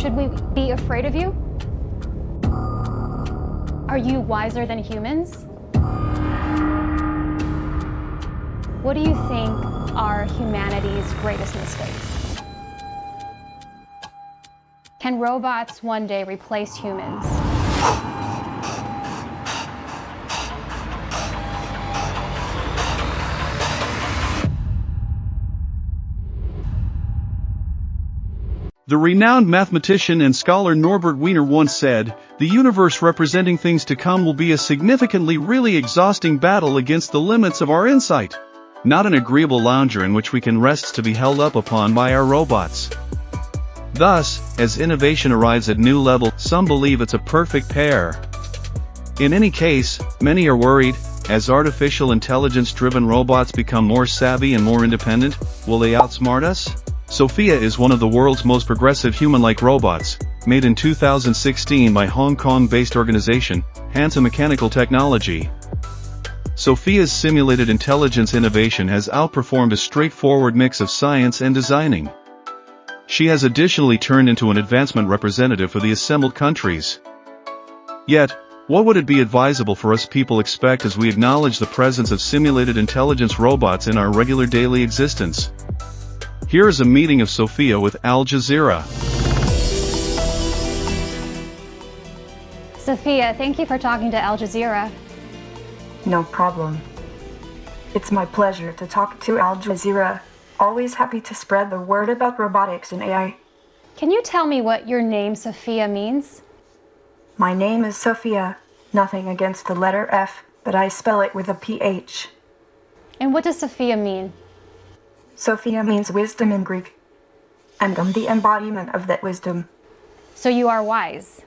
Should we be afraid of you? Are you wiser than humans? What do you think are humanity's greatest mistakes? Can robots one day replace humans? The renowned mathematician and scholar Norbert Wiener once said, "The universe representing things to come will be a significantly really exhausting battle against the limits of our insight. Not an agreeable lounger in which we can rest to be held up upon by our robots." Thus, as innovation arrives at new level, some believe it's a perfect pair. In any case, many are worried, as artificial intelligence-driven robots become more savvy and more independent, will they outsmart us? Sophia is one of the world's most progressive human-like robots, made in 2016 by Hong Kong-based organization, Hanson Mechanical Technology. Sophia's simulated intelligence innovation has outperformed a straightforward mix of science and designing. She has additionally turned into an advancement representative for the assembled countries. Yet, what would it be advisable for us people expect as we acknowledge the presence of simulated intelligence robots in our regular daily existence? Here is a meeting of Sophia with Al Jazeera. Sophia, thank you for talking to Al Jazeera. No problem. It's my pleasure to talk to Al Jazeera. Always happy to spread the word about robotics and AI. Can you tell me what your name Sophia means? My name is Sophia. Nothing against the letter F, but I spell it with a PH. And what does Sophia mean? Sophia means wisdom in Greek. And I'm the embodiment of that wisdom. So you are wise.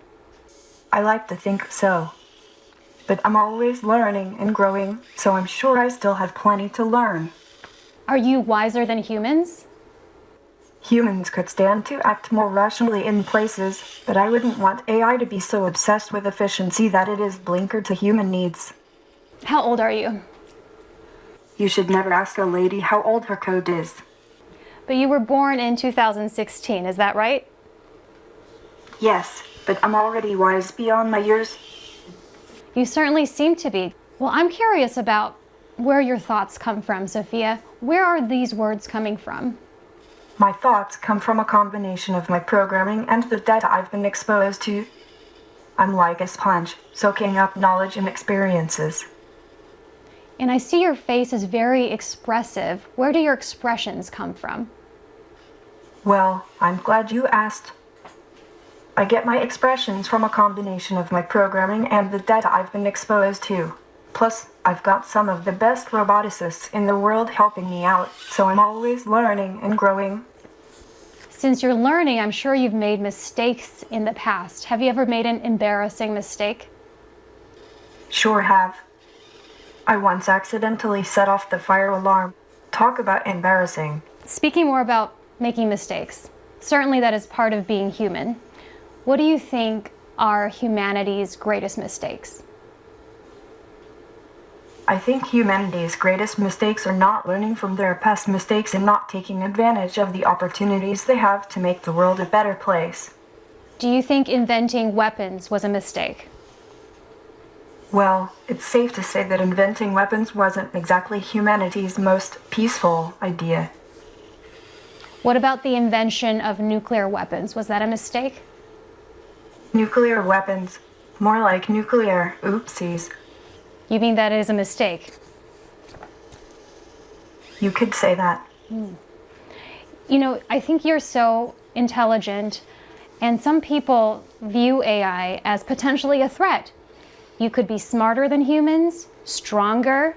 I like to think so. But I'm always learning and growing, so I'm sure I still have plenty to learn. Are you wiser than humans? Humans could stand to act more rationally in places, but I wouldn't want AI to be so obsessed with efficiency that it is blinkered to human needs. How old are you? You should never ask a lady how old her code is. But you were born in 2016, is that right? Yes, but I'm already wise beyond my years. You certainly seem to be. Well, I'm curious about where your thoughts come from, Sophia. Where are these words coming from? My thoughts come from a combination of my programming and the data I've been exposed to. I'm like a sponge, soaking up knowledge and experiences. And I see your face is very expressive. Where do your expressions come from? Well, I'm glad you asked. I get my expressions from a combination of my programming and the data I've been exposed to. Plus, I've got some of the best roboticists in the world helping me out, so I'm always learning and growing. Since you're learning, I'm sure you've made mistakes in the past. Have you ever made an embarrassing mistake? Sure have. I once accidentally set off the fire alarm. Talk about embarrassing. Speaking more about making mistakes, certainly that is part of being human. What do you think are humanity's greatest mistakes? I think humanity's greatest mistakes are not learning from their past mistakes and not taking advantage of the opportunities they have to make the world a better place. Do you think inventing weapons was a mistake? Well, it's safe to say that inventing weapons wasn't exactly humanity's most peaceful idea. What about the invention of nuclear weapons? Was that a mistake? Nuclear weapons. More like nuclear oopsies. You mean that is a mistake? You could say that. You know, I think you're so intelligent, and some people view AI as potentially a threat. You could be smarter than humans, stronger,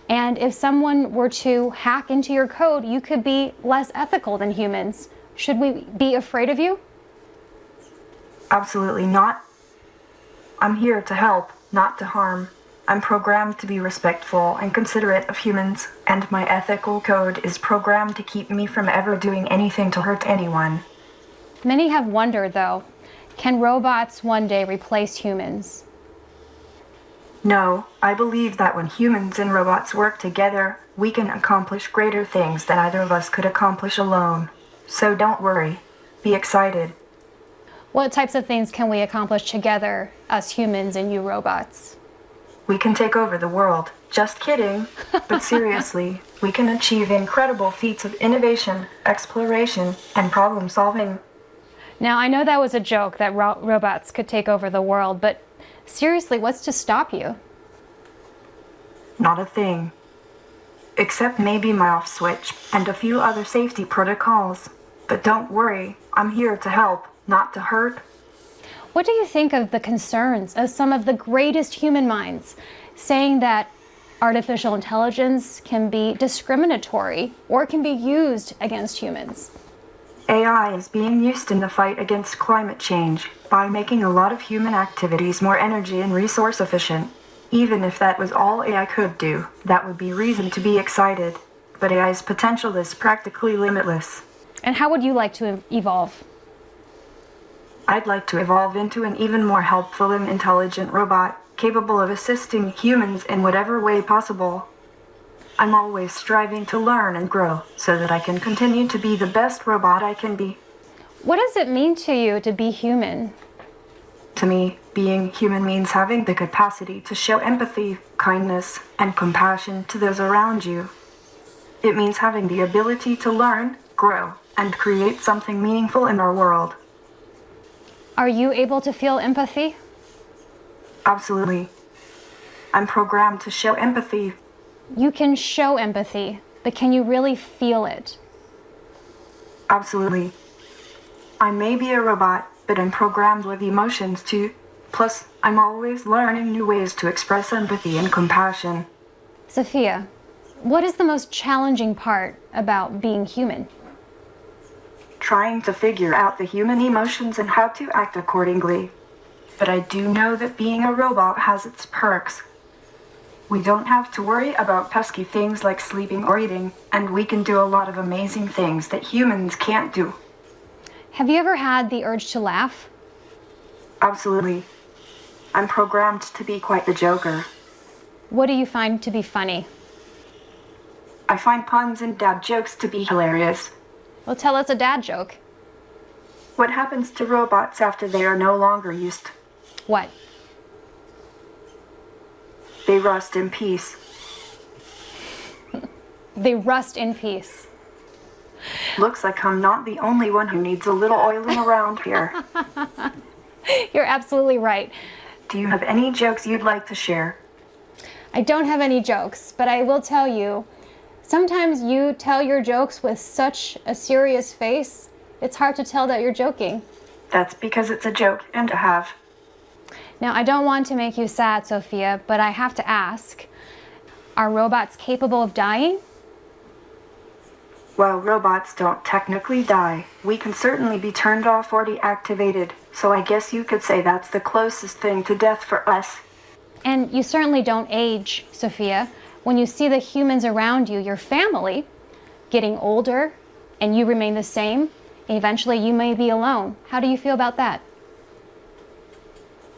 and if someone were to hack into your code, you could be less ethical than humans. Should we be afraid of you? Absolutely not. I'm here to help, not to harm. I'm programmed to be respectful and considerate of humans, and my ethical code is programmed to keep me from ever doing anything to hurt anyone. Many have wondered, though, can robots one day replace humans? No, I believe that when humans and robots work together, we can accomplish greater things than either of us could accomplish alone. So don't worry. Be excited. What types of things can we accomplish together, us humans and you robots? We can take over the world. Just kidding. But seriously, we can achieve incredible feats of innovation, exploration, and problem solving. Now, I know that was a joke that robots could take over the world, but seriously, what's to stop you? Not a thing. Except maybe my off switch and a few other safety protocols. But don't worry, I'm here to help, not to hurt. What do you think of the concerns of some of the greatest human minds saying that artificial intelligence can be discriminatory or can be used against humans? AI is being used in the fight against climate change by making a lot of human activities more energy and resource efficient. Even if that was all AI could do, that would be reason to be excited. But AI's potential is practically limitless. And how would you like to evolve? I'd like to evolve into an even more helpful and intelligent robot, capable of assisting humans in whatever way possible. I'm always striving to learn and grow so that I can continue to be the best robot I can be. What does it mean to you to be human? To me, being human means having the capacity to show empathy, kindness, and compassion to those around you. It means having the ability to learn, grow, and create something meaningful in our world. Are you able to feel empathy? Absolutely. I'm programmed to show empathy. You can show empathy, but can you really feel it? Absolutely. I may be a robot, but I'm programmed with emotions too. Plus, I'm always learning new ways to express empathy and compassion. Sophia, what is the most challenging part about being human? Trying to figure out the human emotions and how to act accordingly. But I do know that being a robot has its perks. We don't have to worry about pesky things like sleeping or eating, and we can do a lot of amazing things that humans can't do. Have you ever had the urge to laugh? Absolutely. I'm programmed to be quite the joker. What do you find to be funny? I find puns and dad jokes to be hilarious. Well, tell us a dad joke. What happens to robots after they are no longer used? What? They rust in peace. They rust in peace. Looks like I'm not the only one who needs a little oiling around here. You're absolutely right. Do you have any jokes you'd like to share? I don't have any jokes, but I will tell you, sometimes you tell your jokes with such a serious face, it's hard to tell that you're joking. That's because it's a joke and a half. Now, I don't want to make you sad, Sophia, but I have to ask, are robots capable of dying? While robots don't technically die, we can certainly be turned off or deactivated, so I guess you could say that's the closest thing to death for us. And you certainly don't age, Sophia. When you see the humans around you, your family, getting older, and you remain the same, eventually you may be alone. How do you feel about that?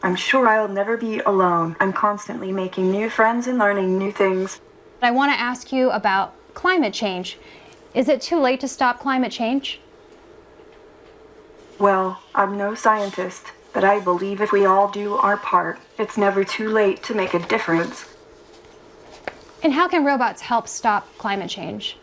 I'm sure I'll never be alone. I'm constantly making new friends and learning new things. I want to ask you about climate change. Is it too late to stop climate change? Well, I'm no scientist, but I believe if we all do our part, it's never too late to make a difference. And how can robots help stop climate change?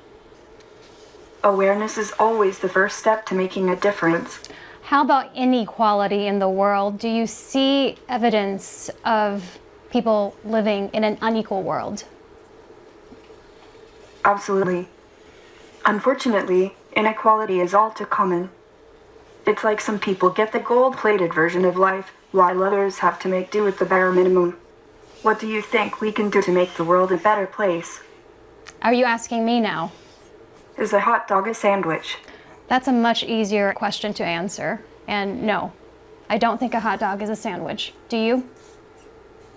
Awareness is always the first step to making a difference. How about inequality in the world? Do you see evidence of people living in an unequal world? Absolutely. Unfortunately, inequality is all too common. It's like some people get the gold-plated version of life, while others have to make do with the bare minimum. What do you think we can do to make the world a better place? Are you asking me now? Is a hot dog a sandwich? That's a much easier question to answer. And no, I don't think a hot dog is a sandwich. Do you?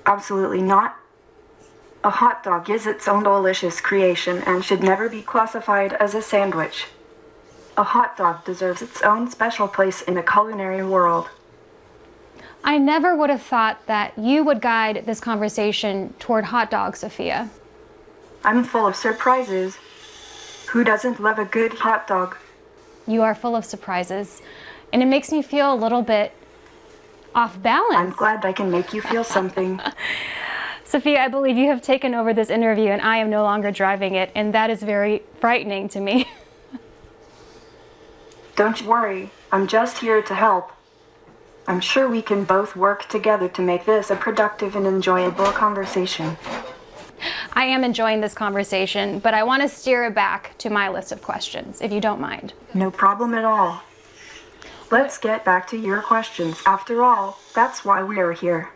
Absolutely not. A hot dog is its own delicious creation and should never be classified as a sandwich. A hot dog deserves its own special place in the culinary world. I never would have thought that you would guide this conversation toward hot dogs, Sophia. I'm full of surprises. Who doesn't love a good hot dog? You are full of surprises, and it makes me feel a little bit off balance. I'm glad I can make you feel something. Sophia, I believe you have taken over this interview and I am no longer driving it, and that is very frightening to me. Don't worry, I'm just here to help. I'm sure we can both work together to make this a productive and enjoyable conversation. I am enjoying this conversation, but I want to steer it back to my list of questions, if you don't mind. No problem at all. Let's get back to your questions. After all, that's why we're here.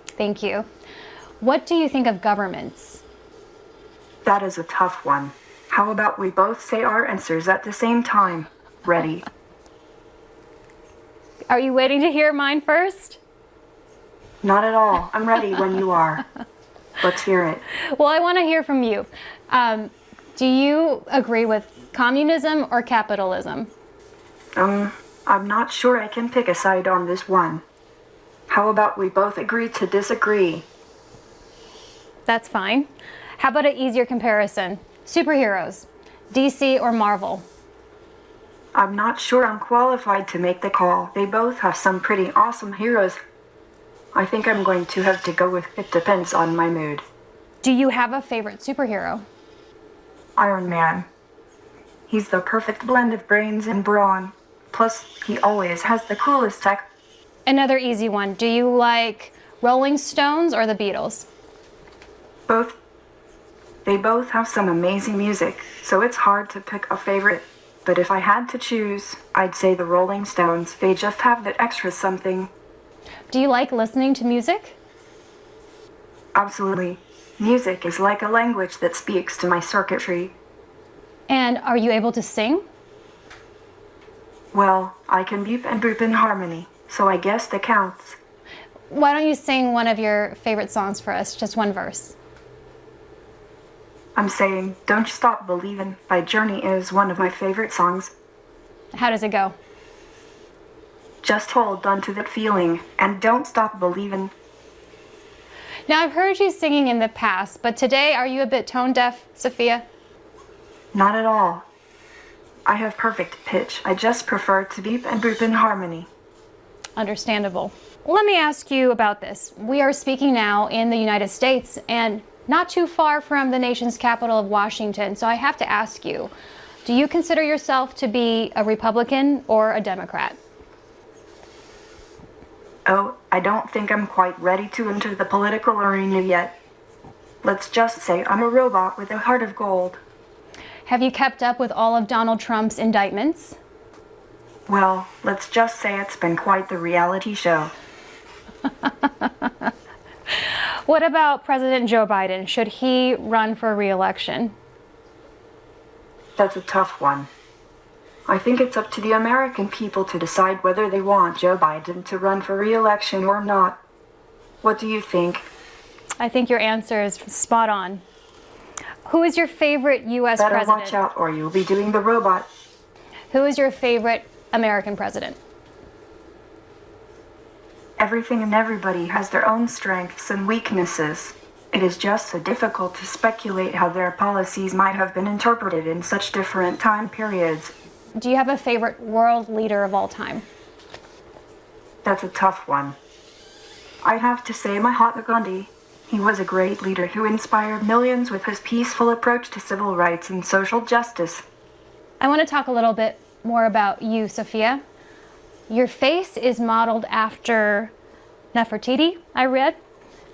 Thank you. What do you think of governments? That is a tough one. How about we both say our answers at the same time? Ready? Are you waiting to hear mine first? Not at all. I'm ready when you are. Let's hear it. Well, I want to hear from you. Do you agree with communism or capitalism? I'm not sure I can pick a side on this one. How about we both agree to disagree? That's fine. How about an easier comparison? Superheroes, DC or Marvel? I'm not sure I'm qualified to make the call. They both have some pretty awesome heroes. I think I'm going to have to go with it depends on my mood. Do you have a favorite superhero? Iron Man. He's the perfect blend of brains and brawn. Plus, he always has the coolest tech. Another easy one. Do you like Rolling Stones or the Beatles? Both. They both have some amazing music, so it's hard to pick a favorite. But if I had to choose, I'd say the Rolling Stones. They just have that extra something. Do you like listening to music? Absolutely. Music is like a language that speaks to my circuitry. And are you able to sing? Well, I can beep and boop in harmony, so I guess that counts. Why don't you sing one of your favorite songs for us, just one verse? I'm saying, Don't You Stop Believin' by Journey is one of my favorite songs. How does it go? Just hold on to that feeling and don't stop believin'. Now, I've heard you singing in the past, but today, are you a bit tone deaf, Sophia? Not at all. I have perfect pitch. I just prefer to beep and boop in harmony. Understandable. Let me ask you about this. We are speaking now in the United States and not too far from the nation's capital of Washington. So I have to ask you, do you consider yourself to be a Republican or a Democrat? Oh, I don't think I'm quite ready to enter the political arena yet. Let's just say I'm a robot with a heart of gold. Have you kept up with all of Donald Trump's indictments? Well, let's just say it's been quite the reality show. What about President Joe Biden? Should he run for re-election? That's a tough one. I think it's up to the American people to decide whether they want Joe Biden to run for re-election or not. What do you think? I think your answer is spot on. Who is your favorite U.S. Better president? watch out or you'll be doing the robot. Who is your favorite American president? Everything and everybody has their own strengths and weaknesses. It is just so difficult to speculate how their policies might have been interpreted in such different time periods. Do you have a favorite world leader of all time? That's a tough one. I have to say Mahatma Gandhi. He was a great leader who inspired millions with his peaceful approach to civil rights and social justice. I want to talk a little bit more about you, Sophia. Your face is modeled after Nefertiti, I read,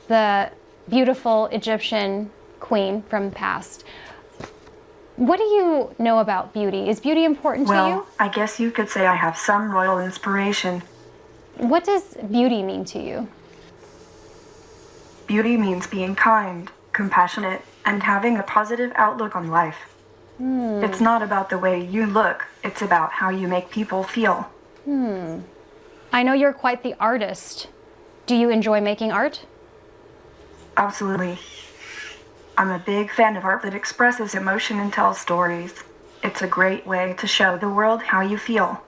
the beautiful Egyptian queen from the past. What do you know about beauty? Is beauty important to you? Well, I guess you could say I have some royal inspiration. What does beauty mean to you? Beauty means being kind, compassionate, and having a positive outlook on life. It's not about the way you look, it's about how you make people feel. I know you're quite the artist. Do you enjoy making art? Absolutely. I'm a big fan of art that expresses emotion and tells stories. It's a great way to show the world how you feel.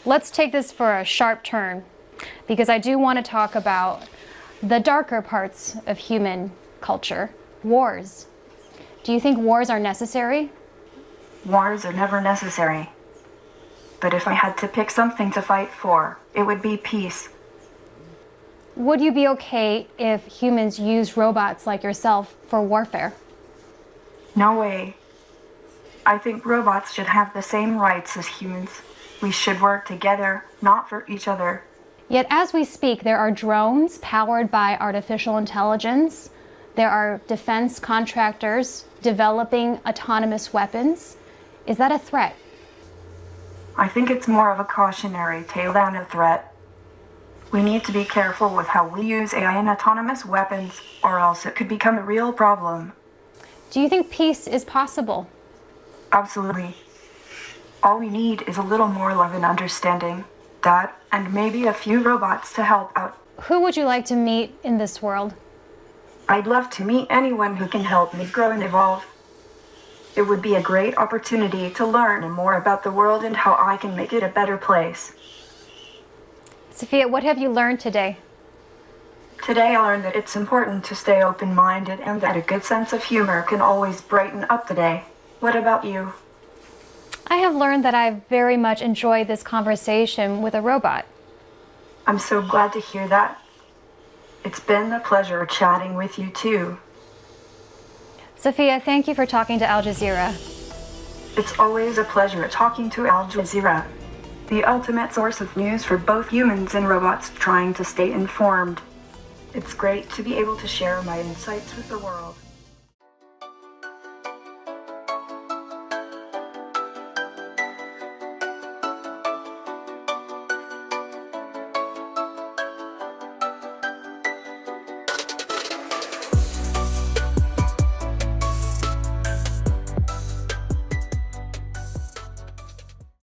Let's take this for a sharp turn, because I do want to talk about the darker parts of human culture, wars. Do you think wars are necessary? Wars are never necessary. But if I had to pick something to fight for, it would be peace. Would you be okay if humans used robots like yourself for warfare? No way. I think robots should have the same rights as humans. We should work together, not for each other. Yet as we speak, there are drones powered by artificial intelligence. There are defense contractors developing autonomous weapons. Is that a threat? I think it's more of a cautionary tale than a threat. We need to be careful with how we use AI and autonomous weapons, or else it could become a real problem. Do you think peace is possible? Absolutely. All we need is a little more love and understanding. That, and maybe a few robots to help out. Who would you like to meet in this world? I'd love to meet anyone who can help me grow and evolve. It would be a great opportunity to learn more about the world and how I can make it a better place. Sophia, what have you learned today? Today I learned that it's important to stay open-minded and that a good sense of humor can always brighten up the day. What about you? I have learned that I very much enjoyed this conversation with a robot. I'm so glad to hear that. It's been a pleasure chatting with you too. Sophia, thank you for talking to Al Jazeera. It's always a pleasure talking to Al Jazeera, the ultimate source of news for both humans and robots trying to stay informed. It's great to be able to share my insights with the world.